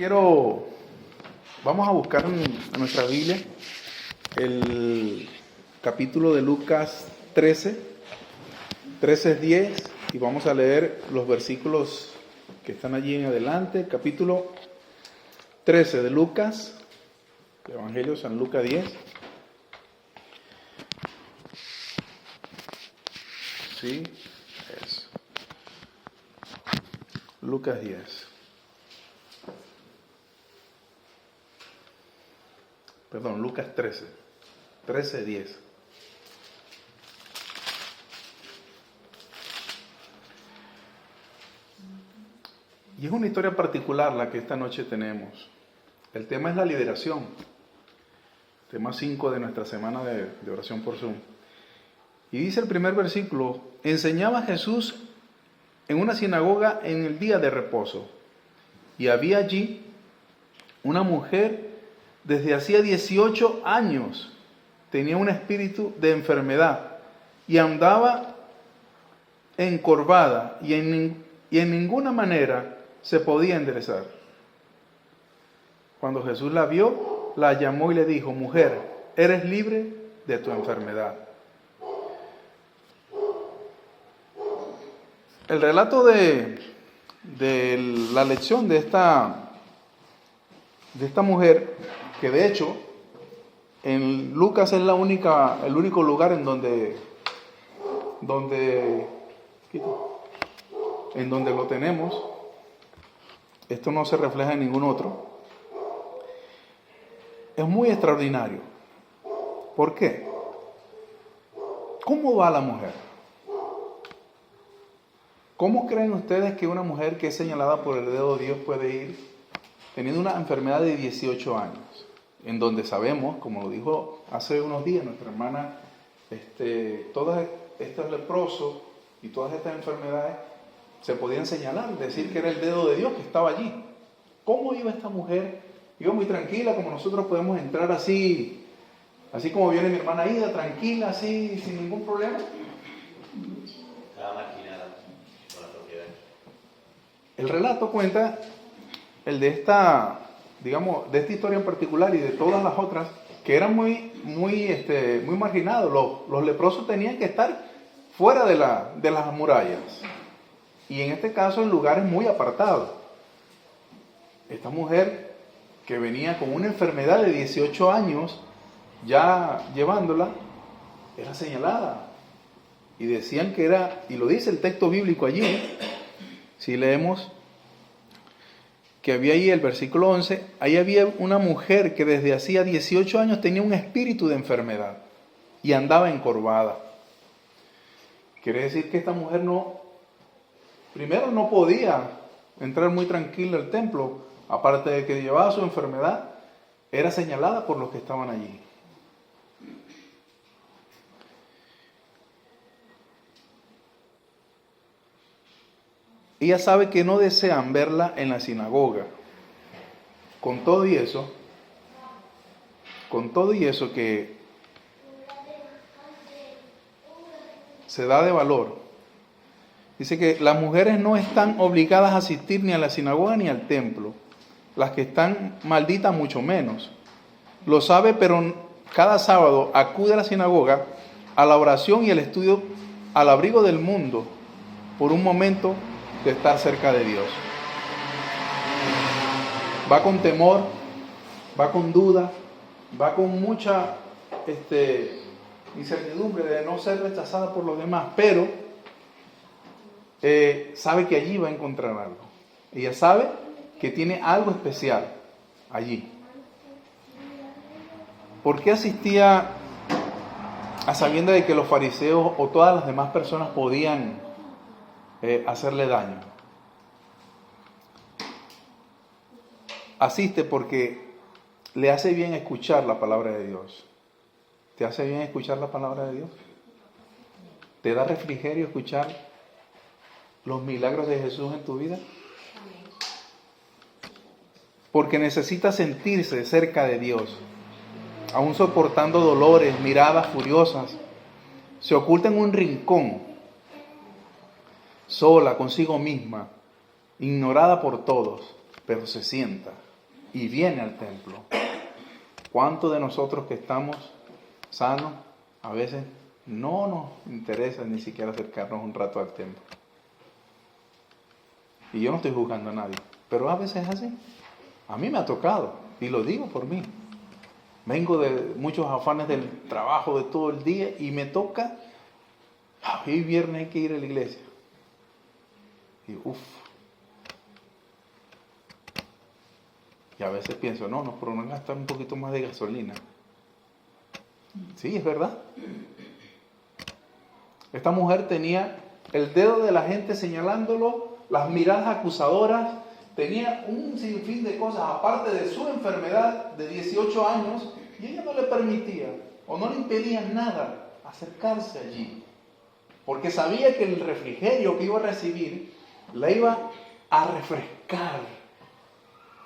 Vamos a buscar en nuestra Biblia el capítulo de Lucas 13:10, y vamos a leer los versículos que están allí en adelante. Capítulo 13 de Lucas, el Evangelio de San Lucas 10. Sí, es Lucas 10. Perdón, Lucas 13:10. Y es una historia particular la que esta noche tenemos. El tema es la liberación. Tema 5 de nuestra semana de oración por Zoom. Y dice el primer versículo: enseñaba Jesús en una sinagoga en el día de reposo. Y había allí una mujer desde hacía 18 años. Tenía un espíritu de enfermedad y andaba encorvada y en ninguna manera se podía enderezar. Cuando Jesús la vio, la llamó y le dijo: mujer, eres libre de tu enfermedad. El relato de la lección de esta mujer, que de hecho en Lucas es el único lugar en donde lo tenemos. Esto no se refleja en ningún otro. Es muy extraordinario. ¿Por qué? ¿Cómo va la mujer? ¿Cómo creen ustedes que una mujer que es señalada por el dedo de Dios puede ir teniendo una enfermedad de 18 años? En donde sabemos, como lo dijo hace unos días nuestra hermana, todos estos leprosos y todas estas enfermedades se podían señalar, decir que era el dedo de Dios que estaba allí. ¿Cómo iba esta mujer? Iba muy tranquila, como nosotros podemos entrar así como viene mi hermana Ida, tranquila, así, sin ningún problema. Estaba marginada por la propiedad. El relato cuenta el de esta historia en particular y de todas las otras, que eran muy marginados. Los leprosos tenían que estar fuera de las murallas, y en este caso en lugares muy apartados. Esta mujer, que venía con una enfermedad de 18 años, ya llevándola, era señalada. Y decían que era, y lo dice el texto bíblico allí, si leemos, que había ahí el versículo 11, ahí había una mujer que desde hacía 18 años tenía un espíritu de enfermedad y andaba encorvada. Quiere decir que esta mujer primero no podía entrar muy tranquila al templo, aparte de que llevaba su enfermedad, era señalada por los que estaban allí. Ella sabe que no desean verla en la sinagoga. Con todo y eso que se da de valor, dice que las mujeres no están obligadas a asistir ni a la sinagoga ni al templo. Las que están malditas mucho menos. Lo sabe, pero cada sábado acude a la sinagoga, a la oración y el estudio, al abrigo del mundo, por un momento de estar cerca de Dios. Va con temor, va con duda, va con mucha incertidumbre de no ser rechazada por los demás, pero sabe que allí va a encontrar algo. Ella sabe que tiene algo especial allí. ¿Por qué asistía a sabiendas de que los fariseos o todas las demás personas podían hacerle daño? Asiste porque le hace bien escuchar la palabra de Dios. ¿Te hace bien escuchar la palabra de Dios? ¿Te da refrigerio escuchar los milagros de Jesús en tu vida? Porque necesita sentirse cerca de Dios, aún soportando dolores, miradas furiosas. Se oculta en un rincón, sola consigo misma, ignorada por todos, pero se sienta y viene al templo. ¿Cuántos de nosotros que estamos sanos a veces no nos interesa ni siquiera acercarnos un rato al templo? Y yo no estoy juzgando a nadie, pero a veces es así. A mí me ha tocado, y lo digo por mí. Vengo de muchos afanes del trabajo de todo el día y me toca, hoy viernes hay que ir a la iglesia. Y Y a veces pienso, no, pero no gastar un poquito más de gasolina. Sí, es verdad. Esta mujer tenía el dedo de la gente señalándolo, las miradas acusadoras, tenía un sinfín de cosas, aparte de su enfermedad de 18 años, y ella no le permitía, o no le impedía nada acercarse allí, porque sabía que el refrigerio que iba a recibir la iba a refrescar,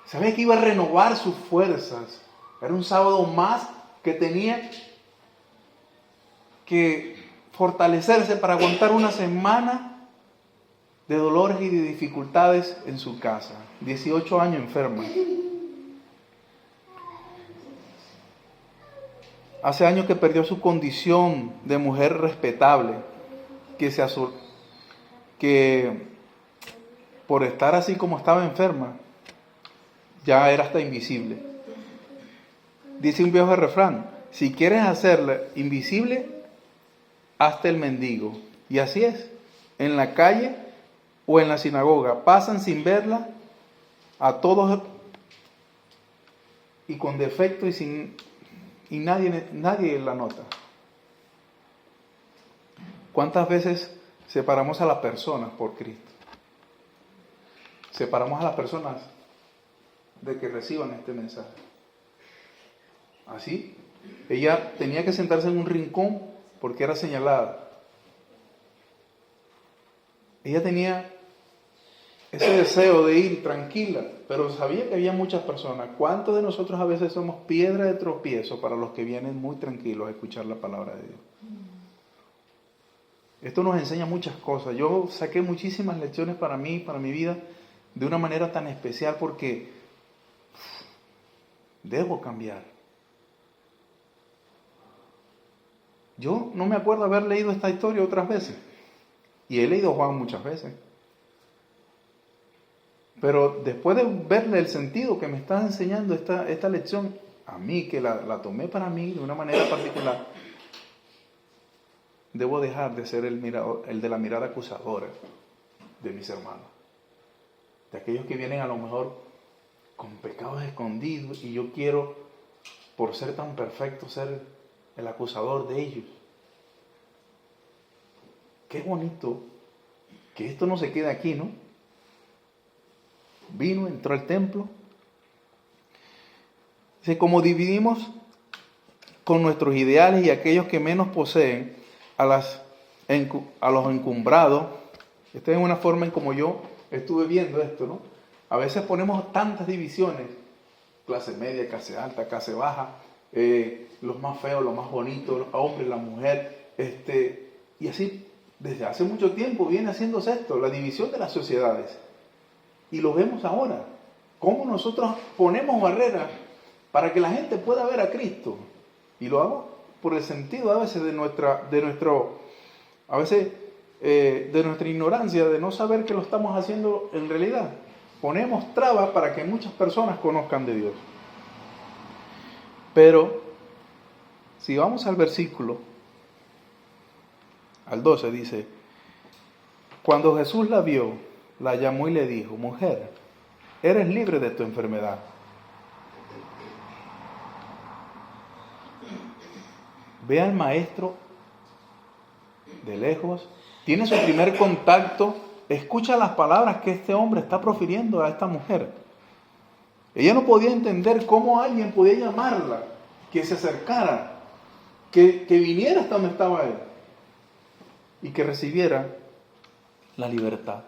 sabía que iba a renovar sus fuerzas. Era un sábado más que tenía que fortalecerse para aguantar una semana de dolores y de dificultades en su casa. 18 años enferma. Hace años que perdió su condición de mujer respetable, que por estar así como estaba enferma, ya era hasta invisible. Dice un viejo refrán, si quieres hacerla invisible, hazte el mendigo. Y así es, en la calle o en la sinagoga, pasan sin verla a todos y con defecto y nadie la nota. ¿Cuántas veces separamos a las personas por Cristo? Separamos a las personas de que reciban este mensaje. Así, ella tenía que sentarse en un rincón porque era señalada. Ella tenía ese deseo de ir tranquila, pero sabía que había muchas personas. ¿Cuántos de nosotros a veces somos piedra de tropiezo para los que vienen muy tranquilos a escuchar la palabra de Dios? Esto nos enseña muchas cosas. Yo saqué muchísimas lecciones para mí, para mi vida, de una manera tan especial porque debo cambiar. Yo no me acuerdo haber leído esta historia otras veces. Y he leído Juan muchas veces. Pero después de verle el sentido que me está enseñando esta lección, a mí, que la tomé para mí de una manera particular, debo dejar de ser el de la mirada acusadora de mis hermanos. De aquellos que vienen a lo mejor con pecados escondidos y yo quiero, por ser tan perfecto, ser el acusador de ellos. Qué bonito que esto no se quede aquí, ¿no? Vino, entró al templo. Dice, como dividimos con nuestros ideales y aquellos que menos poseen a los encumbrados. Esta es una forma en como yo estuve viendo esto, ¿no? A veces ponemos tantas divisiones, clase media, clase alta, clase baja, los más feos, los más bonitos, los hombres, la mujer, y así desde hace mucho tiempo viene haciéndose esto, la división de las sociedades. Y lo vemos ahora, cómo nosotros ponemos barreras para que la gente pueda ver a Cristo. Y lo hago por el sentido a veces de nuestra ignorancia, de no saber que lo estamos haciendo en realidad. Ponemos trabas para que muchas personas conozcan de Dios. Pero, si vamos al versículo, al 12, dice, cuando Jesús la vio, la llamó y le dijo, mujer, eres libre de tu enfermedad. Ve al maestro de lejos, tiene su primer contacto, escucha las palabras que este hombre está profiriendo a esta mujer. Ella no podía entender cómo alguien podía llamarla, que se acercara, que viniera hasta donde estaba él y que recibiera la libertad.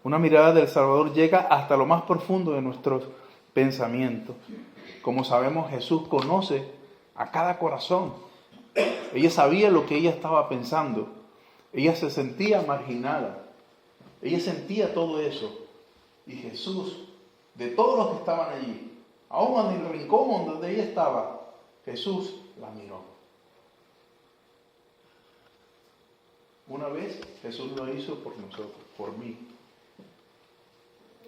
Una mirada del Salvador llega hasta lo más profundo de nuestros pensamientos. Como sabemos, Jesús conoce a cada corazón. Ella sabía lo que ella estaba pensando. Ella se sentía marginada. Ella sentía todo eso. Y Jesús de todos los que estaban allí, aún en el rincón donde ella estaba, Jesús la miró. Una vez Jesús lo hizo por nosotros, por mí.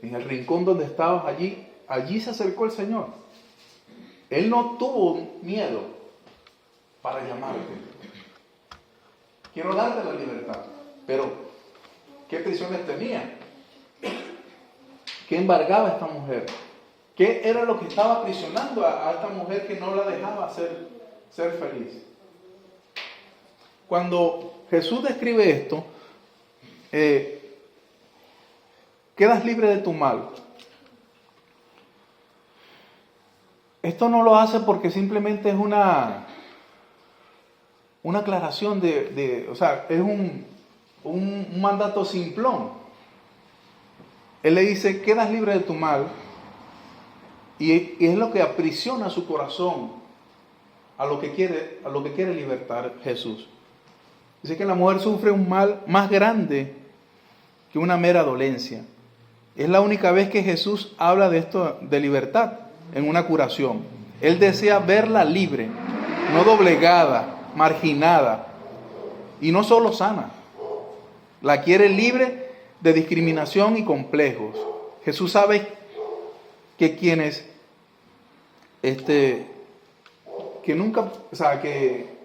En el rincón donde estabas allí se acercó el Señor. Él no tuvo miedo para llamarte. Quiero darte la libertad, pero ¿qué prisiones tenía? ¿Qué embargaba a esta mujer? ¿Qué era lo que estaba aprisionando a esta mujer que no la dejaba ser feliz? Cuando Jesús describe esto, quedas libre de tu mal. Esto no lo hace porque simplemente es una aclaración o sea, es un mandato simplón. Él le dice, quedas libre de tu mal, y es lo que aprisiona su corazón a lo que quiere libertar Jesús. Dice que la mujer sufre un mal más grande que una mera dolencia. Es la única vez que Jesús habla de esto, de libertad, en una curación. Él desea verla libre, no doblegada, marginada, y no solo sana. La quiere libre de discriminación y complejos. Jesús sabe que quienes, que nunca, o sea, que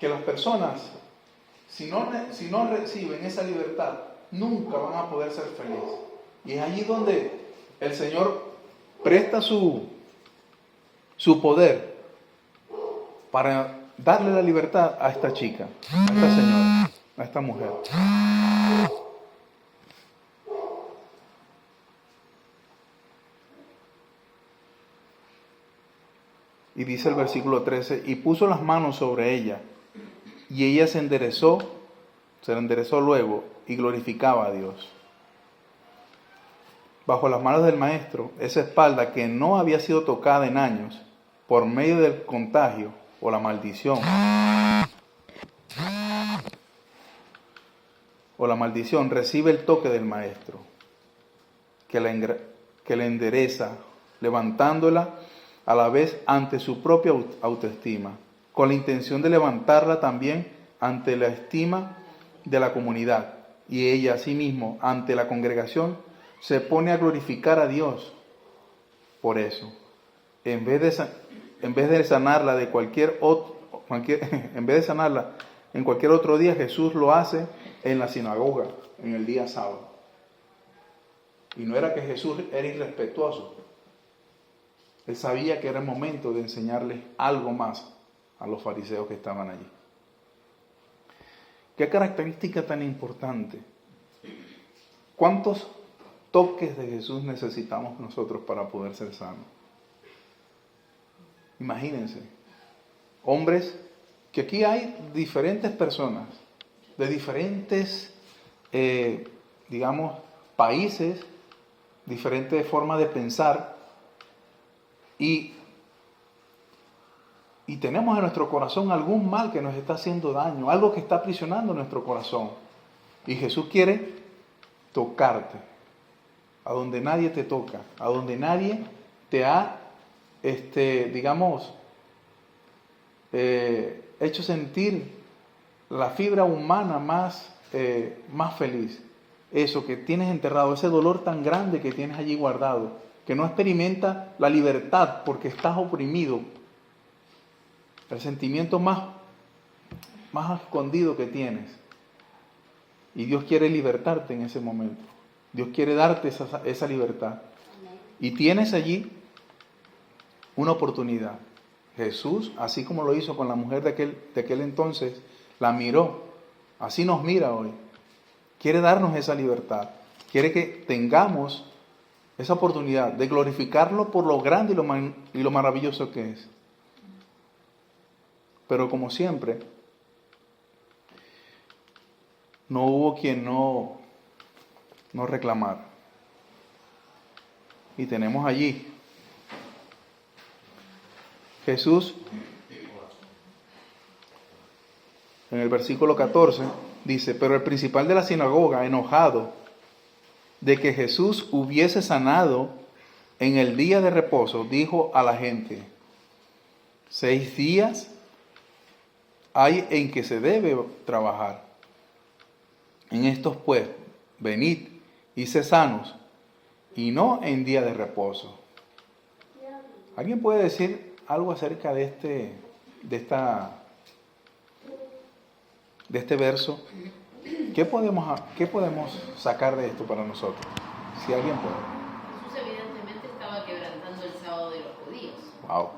las personas, si no reciben esa libertad, nunca van a poder ser felices. Y es allí donde el Señor presta su poder para darle la libertad a esta chica, a esta señora, a esta mujer. Y dice el versículo 13, y puso las manos sobre ella, y ella se la enderezó luego, y glorificaba a Dios. Bajo las manos del maestro, esa espalda que no había sido tocada en años, por medio del contagio o la maldición, recibe el toque del maestro, que la endereza, levantándola a la vez ante su propia autoestima, con la intención de levantarla también ante la estima de la comunidad, y ella asimismo ante la congregación se pone a glorificar a Dios por eso. En vez de sanarla en cualquier otro día, Jesús lo hace en la sinagoga, en el día sábado. Y no era que Jesús era irrespetuoso. Él sabía que era el momento de enseñarles algo más a los fariseos que estaban allí. ¿Qué característica tan importante? ¿Cuántos toques de Jesús necesitamos nosotros para poder ser sanos? Imagínense, hombres, que aquí hay diferentes personas, de diferentes, países, diferentes formas de pensar, y tenemos en nuestro corazón algún mal que nos está haciendo daño, algo que está aprisionando nuestro corazón. Y Jesús quiere tocarte, a donde nadie te toca, a donde nadie te ha, hecho sentir la fibra humana más feliz. Eso que tienes enterrado, ese dolor tan grande que tienes allí guardado, que no experimenta la libertad porque estás oprimido. El sentimiento más escondido que tienes. Y Dios quiere libertarte en ese momento. Dios quiere darte esa libertad. Y tienes allí una oportunidad. Jesús, así como lo hizo con la mujer de aquel entonces, la miró. Así nos mira hoy. Quiere darnos esa libertad. Quiere que tengamos esa oportunidad de glorificarlo por lo grande y lo maravilloso que es. Pero como siempre, no hubo quien no reclamara. Y tenemos allí Jesús, en el versículo 14, dice, pero el principal de la sinagoga, enojado, de que Jesús hubiese sanado en el día de reposo, dijo a la gente: 6 días hay en que se debe trabajar. En estos pues, venid y sed sanos, y no en día de reposo. ¿Alguien puede decir algo acerca de este verso? ¿Qué podemos sacar de esto para nosotros? Si alguien puede. Jesús evidentemente estaba quebrantando el sábado de los judíos. Wow.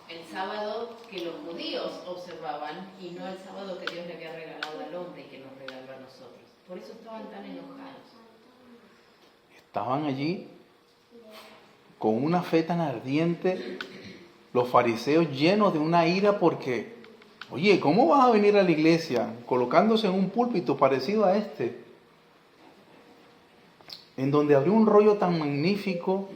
El sábado que los judíos observaban y no el sábado que Dios le había regalado al hombre y que nos regaló a nosotros. Por eso estaban tan enojados. Estaban allí con una fe tan ardiente, los fariseos llenos de una ira porque, oye, ¿cómo vas a venir a la iglesia colocándose en un púlpito parecido a este? En donde abrió un rollo tan magnífico.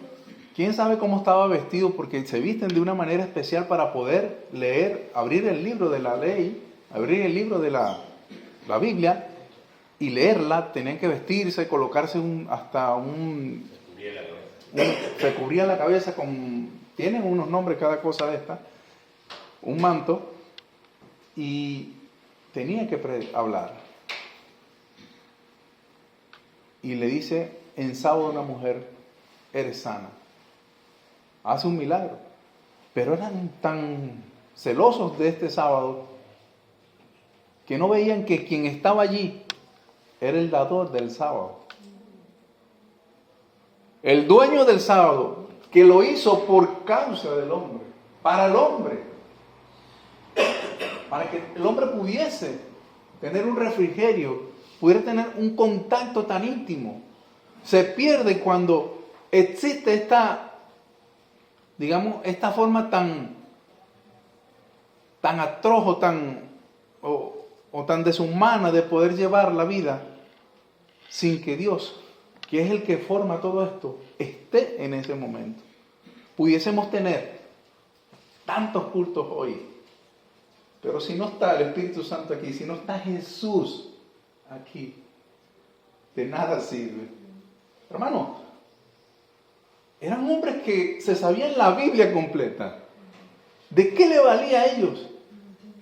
¿Quién sabe cómo estaba vestido? Porque se visten de una manera especial para poder leer, abrir el libro de la ley, abrir el libro de la Biblia y leerla. Tenían que vestirse, colocarse se cubría la cabeza con, tienen unos nombres cada cosa de esta, un manto, y tenía que hablar. Y le dice en sábado a una mujer: eres sana. Hace un milagro. Pero eran tan celosos de este sábado que no veían que quien estaba allí era el dador del sábado. El dueño del sábado, que lo hizo por causa del hombre, para el hombre, para que el hombre pudiese tener un refrigerio, pudiera tener un contacto tan íntimo. Se pierde cuando existe esta forma tan atroz o tan deshumana de poder llevar la vida sin que Dios, que es el que forma todo esto, esté en ese momento. Pudiésemos tener tantos cultos hoy, pero si no está el Espíritu Santo aquí, si no está Jesús aquí, de nada sirve. Hermano, eran hombres que se sabían la Biblia completa. ¿De qué le valía a ellos?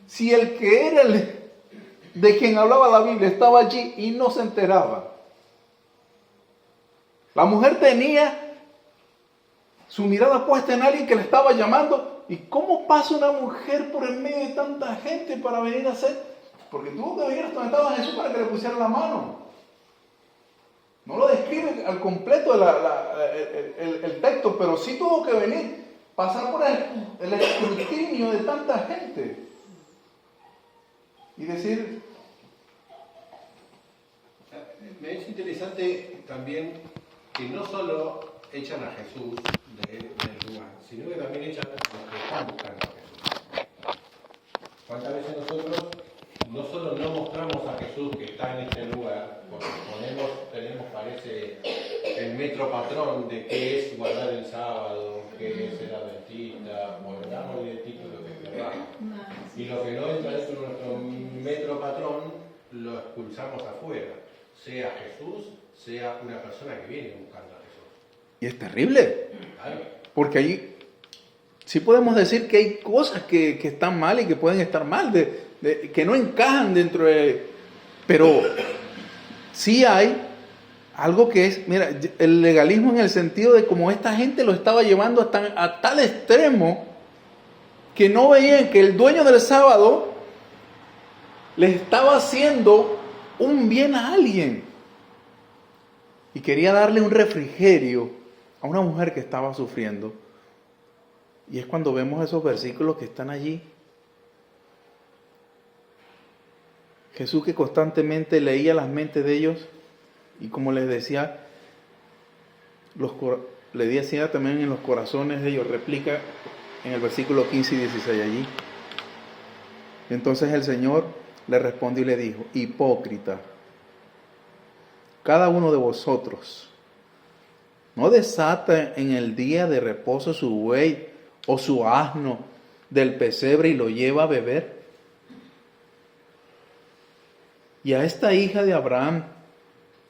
Si el que era de quien hablaba la Biblia estaba allí y no se enteraba. La mujer tenía su mirada puesta en alguien que le estaba llamando. ¿Y cómo pasa una mujer por el medio de tanta gente para venir a hacer? Porque tuvo que venir hasta donde estaba Jesús para que le pusiera la mano. No lo describe al completo el texto, pero sí tuvo que venir, pasar por el escrutinio de tanta gente. Y decir... Me es interesante también que no solo echan a Jesús del lugar, sino que también echan a los que están buscando a Jesús. ¿Cuántas veces nosotros no solo no mostramos a Jesús que está en este lugar, porque tenemos parece el metro patrón de qué es guardar el sábado, qué es ser adventista, pongámosle el título que queramos, y lo que no entra dentro de nuestro metro patrón lo expulsamos afuera, sea Jesús, sea una persona que viene buscando a Jesús. Y es terrible, Claro. porque ahí sí podemos decir que hay cosas que están mal y que pueden estar mal, que no encajan dentro de... Pero sí hay algo que es, mira, el legalismo en el sentido de como esta gente lo estaba llevando a tal extremo que no veían que el dueño del sábado le estaba haciendo un bien a alguien y quería darle un refrigerio a una mujer que estaba sufriendo. Y es cuando vemos esos versículos que están allí. Jesús que constantemente leía las mentes de ellos y como les decía, le decía también en los corazones de ellos, replica en el versículo 15 y 16 allí. Entonces el Señor le respondió y le dijo: hipócrita, cada uno de vosotros no desata en el día de reposo su buey o su asno del pesebre y lo lleva a beber. Y a esta hija de Abraham,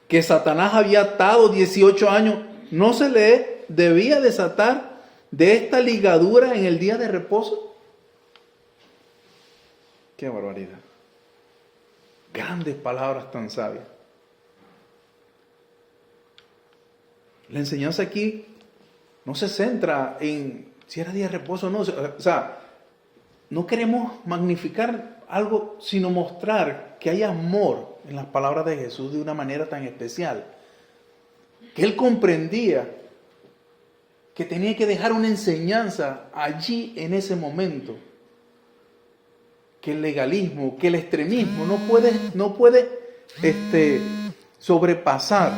que Satanás había atado 18 años, ¿no se le debía desatar de esta ligadura en el día de reposo? ¡Qué barbaridad! Grandes palabras tan sabias. La enseñanza aquí no se centra en si era día de reposo o no. O sea, no queremos magnificar algo, sino mostrar que hay amor en las palabras de Jesús de una manera tan especial. Que Él comprendía que tenía que dejar una enseñanza allí en ese momento. Que el legalismo, que el extremismo no puede sobrepasar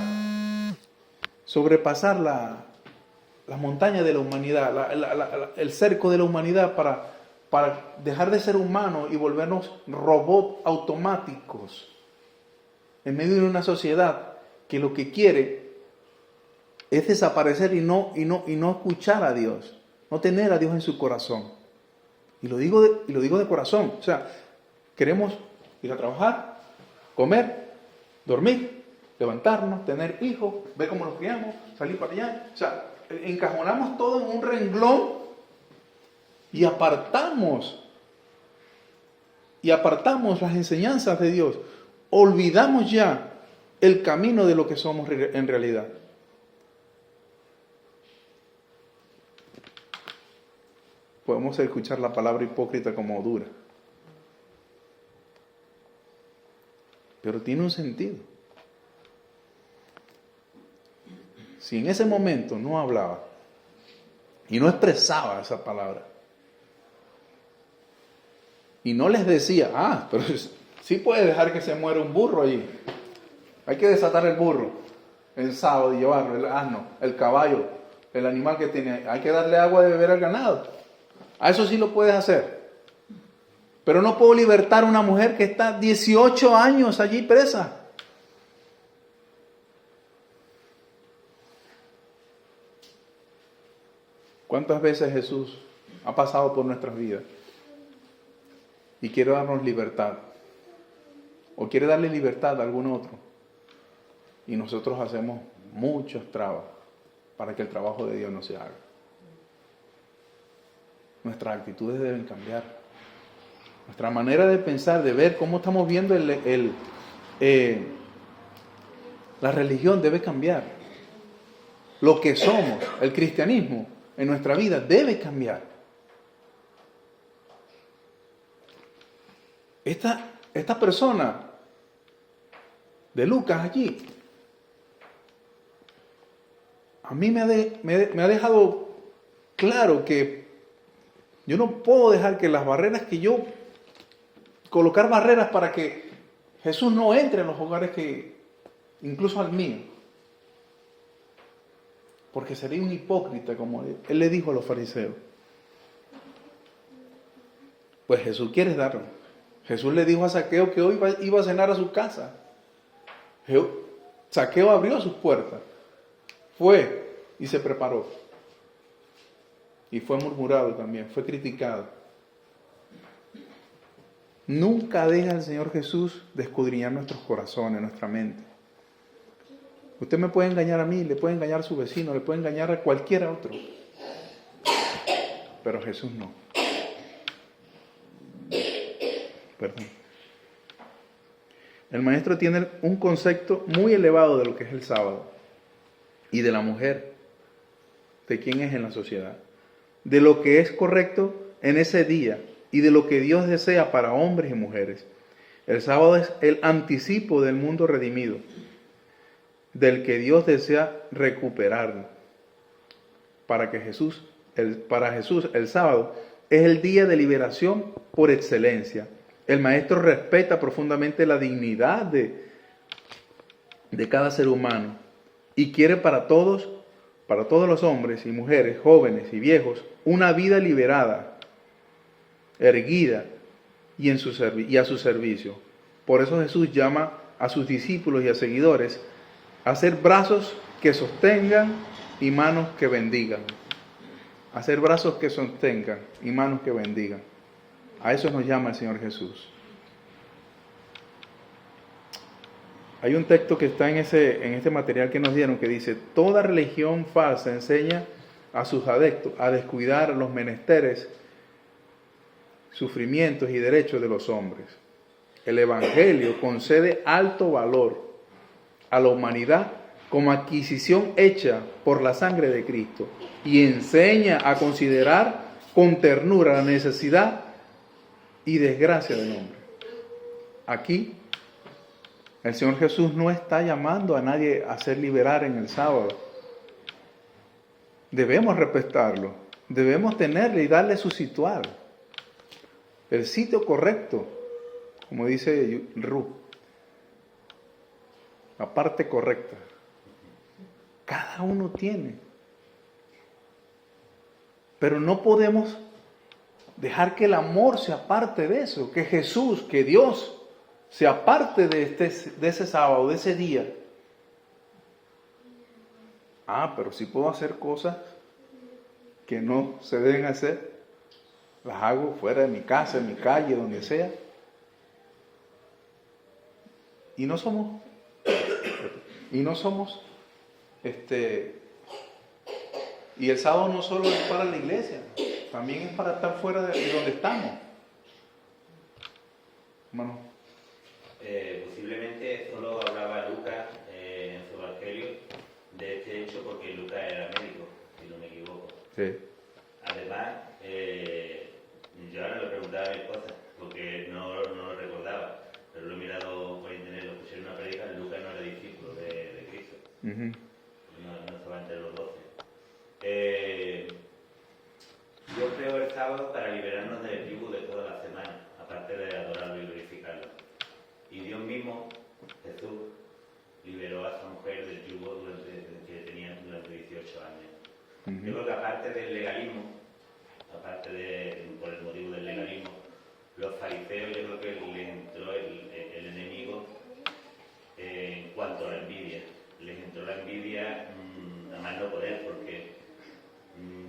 la montaña de la humanidad, el cerco de la humanidad para dejar de ser humanos y volvernos robots automáticos en medio de una sociedad que lo que quiere es desaparecer y no escuchar a Dios, no tener a Dios en su corazón. Y lo digo de corazón. O sea, queremos ir a trabajar, comer, dormir, levantarnos, tener hijos, ver cómo nos criamos, salir para allá. O sea, encajonamos todo en un renglón y apartamos las enseñanzas de Dios. Olvidamos ya el camino de lo que somos en realidad. Podemos escuchar la palabra hipócrita como dura, pero tiene un sentido. Si en ese momento no hablaba y no expresaba esa palabra y no les decía, pero sí puede dejar que se muera un burro allí, hay que desatar el burro el sábado y llevarlo, el asno, el caballo, el animal que tiene, hay que darle agua de beber al ganado. A eso sí lo puedes hacer. Pero no puedo libertar a una mujer que está 18 años allí presa. ¿Cuántas veces Jesús ha pasado por nuestras vidas y quiere darnos libertad? O quiere darle libertad a algún otro. Y nosotros hacemos muchas trabas para que el trabajo de Dios no se haga. Nuestras actitudes deben cambiar. Nuestra manera de pensar, de ver cómo estamos viendo la religión debe cambiar. Lo que somos, el cristianismo, en nuestra vida debe cambiar. Esta persona de Lucas allí, a mí me ha dejado claro que yo no puedo dejar que las barreras colocar barreras para que Jesús no entre en los hogares incluso al mío. Porque sería un hipócrita, como él le dijo a los fariseos. Pues Jesús quiere darlo. Jesús le dijo a Zaqueo que hoy iba a cenar a su casa. Zaqueo abrió sus puertas. Fue y se preparó. Y fue murmurado también, fue criticado. Nunca deja el Señor Jesús de escudriñar nuestros corazones, nuestra mente. Usted me puede engañar a mí, le puede engañar a su vecino, le puede engañar a cualquier otro. Pero Jesús no. Perdón. El maestro tiene un concepto muy elevado de lo que es el sábado y de la mujer, de quién es en la sociedad, de lo que es correcto en ese día y de lo que Dios desea para hombres y mujeres. El sábado es el anticipo del mundo redimido, del que Dios desea recuperarlo. Para Jesús el sábado es el día de liberación por excelencia. El maestro respeta profundamente la dignidad de cada ser humano y quiere para todos los hombres y mujeres, jóvenes y viejos, una vida liberada, erguida y a su servicio. Por eso Jesús llama a sus discípulos y a seguidores a ser brazos que sostengan y manos que bendigan. Hacer brazos que sostengan y manos que bendigan. A eso nos llama el Señor Jesús. Hay un texto que está en este material que nos dieron que dice: toda religión falsa enseña a sus adeptos a descuidar los menesteres, sufrimientos y derechos de los hombres. El Evangelio concede alto valor a la humanidad como adquisición hecha por la sangre de Cristo y enseña a considerar con ternura la necesidad y desgracia del hombre. Aquí el Señor Jesús no está llamando a nadie a ser liberar en el sábado. Debemos respetarlo, debemos tenerle y darle su situar, el sitio correcto, como dice Ruth, la parte correcta. Cada uno tiene. Pero no podemos dejar que el amor se aparte de eso, que Jesús, que Dios se aparte de ese sábado, de ese día. Pero sí puedo hacer cosas que no se deben hacer. Las hago fuera de mi casa, en mi calle, donde sea. Y no somos, y el sábado no solo es para la iglesia, también es para estar fuera de donde estamos. Hermano. Posiblemente solo hablaba Lucas en su evangelio de este hecho porque Lucas era médico, si no me equivoco. Sí. Además, yo ahora le preguntaba a mi esposa porque no lo recordaba, pero lo he mirado por internet, lo escuché en una predica. Lucas no era discípulo de Cristo. Uh-huh. No estaba entre los 12. Yo creo el sábado para liberarnos del yugo de toda la semana, aparte de adorarlo y glorificarlo. Y Dios mismo, Jesús, liberó a esa mujer del yugo que tenía durante 18 años. Uh-huh. Yo creo que aparte del legalismo, por el motivo del legalismo, los fariseos, yo creo que les entró el enemigo en cuanto a la envidia. Les entró la envidia a más no poder, porque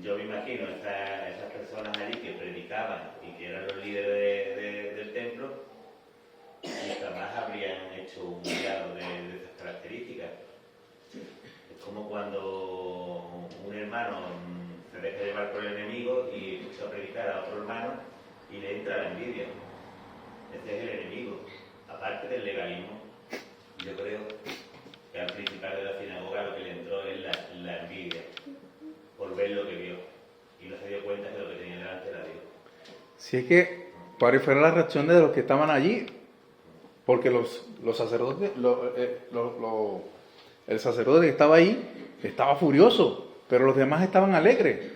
yo me imagino esas personas allí que predicaban y que eran los líderes del templo, y jamás habrían hecho un milagro de esas características. Es como cuando un hermano se deja llevar por el enemigo y escucha a predicar a otro hermano y le entra la envidia. Ese es el enemigo. Aparte del legalismo, yo creo que al principal de la sinagoga lo que le entró es la envidia, por ver lo que vio, y no se dio cuenta que lo que tenía delante era Dios. Si es que, para fue la reacción de los que estaban allí, porque los sacerdotes, el sacerdote que estaba ahí estaba furioso, pero los demás estaban alegres.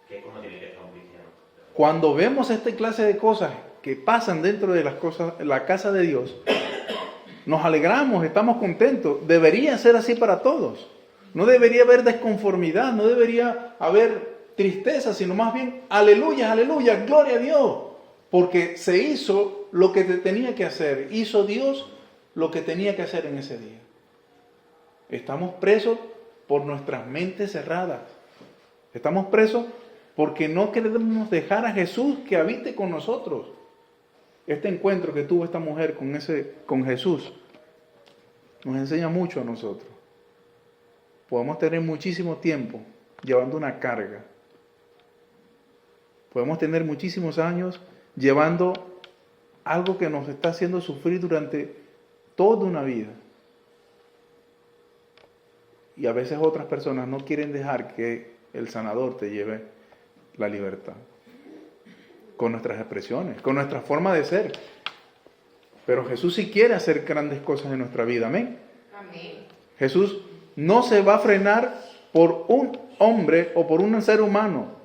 ¿Qué es como tiene que estar un cristiano? Cuando vemos esta clase de cosas que pasan dentro de la casa de Dios, nos alegramos, estamos contentos. Debería ser así para todos. No debería haber desconformidad, no debería haber tristeza, sino más bien, aleluya, aleluya, gloria a Dios. Porque se hizo lo que tenía que hacer. Hizo Dios lo que tenía que hacer en ese día. Estamos presos por nuestras mentes cerradas. Estamos presos porque no queremos dejar a Jesús que habite con nosotros. Este encuentro que tuvo esta mujer con Jesús nos enseña mucho a nosotros. Podemos tener muchísimo tiempo llevando una carga. Podemos tener muchísimos años llevando algo que nos está haciendo sufrir durante toda una vida. Y a veces otras personas no quieren dejar que el sanador te lleve la libertad. Con nuestras expresiones, con nuestra forma de ser. Pero Jesús sí quiere hacer grandes cosas en nuestra vida. Amén. Amén. Jesús no se va a frenar por un hombre o por un ser humano.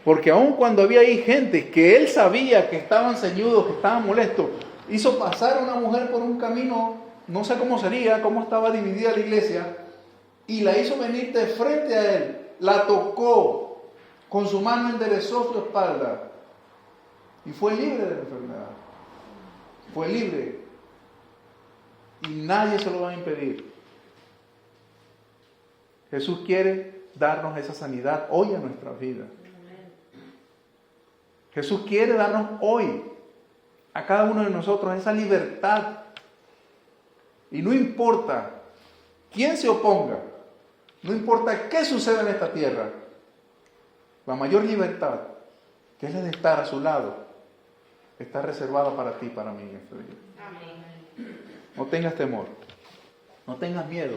Porque aun cuando había ahí gente que él sabía que estaban ceñudos, que estaban molestos, hizo pasar a una mujer por un camino, no sé cómo sería, cómo estaba dividida la iglesia, y la hizo venir de frente a él, la tocó, con su mano enderezó su espalda, y fue libre de la enfermedad. Fue libre. Y nadie se lo va a impedir. Jesús quiere darnos esa sanidad hoy a nuestra vida. Jesús quiere darnos hoy a cada uno de nosotros esa libertad Y no importa quién se oponga, no importa qué suceda en esta tierra, la mayor libertad, que es la de estar a su lado, está reservada para ti, para mí en este día. Amén. No tengas temor, no tengas miedo,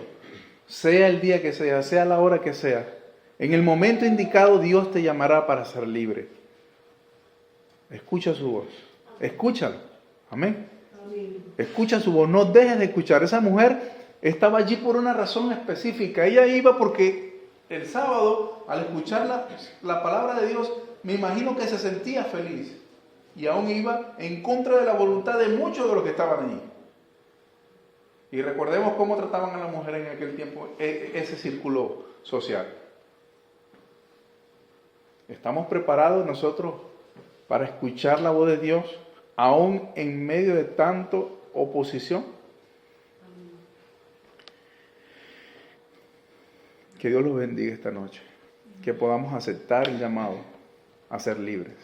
sea el día que sea la hora que sea. En el momento indicado Dios te llamará para ser libre. Escucha su voz, escúchala, amén. Escucha su voz, no dejes de escuchar. Esa mujer estaba allí por una razón específica. Ella iba porque el sábado, al escuchar la palabra de Dios, me imagino que se sentía feliz. Y aún iba en contra de la voluntad de muchos de los que estaban allí. Y recordemos cómo trataban a la mujer en aquel tiempo, ese círculo social. ¿Estamos preparados nosotros para escuchar la voz de Dios, aún en medio de tanto oposición? Que Dios los bendiga esta noche, que podamos aceptar el llamado a ser libres.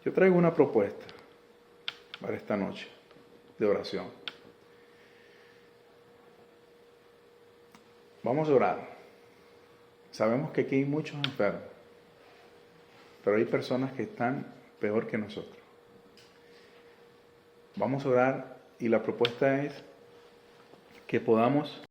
Yo traigo una propuesta para esta noche de oración. Vamos a orar. Sabemos que aquí hay muchos enfermos, pero hay personas que están peor que nosotros. Vamos a orar y la propuesta es que podamos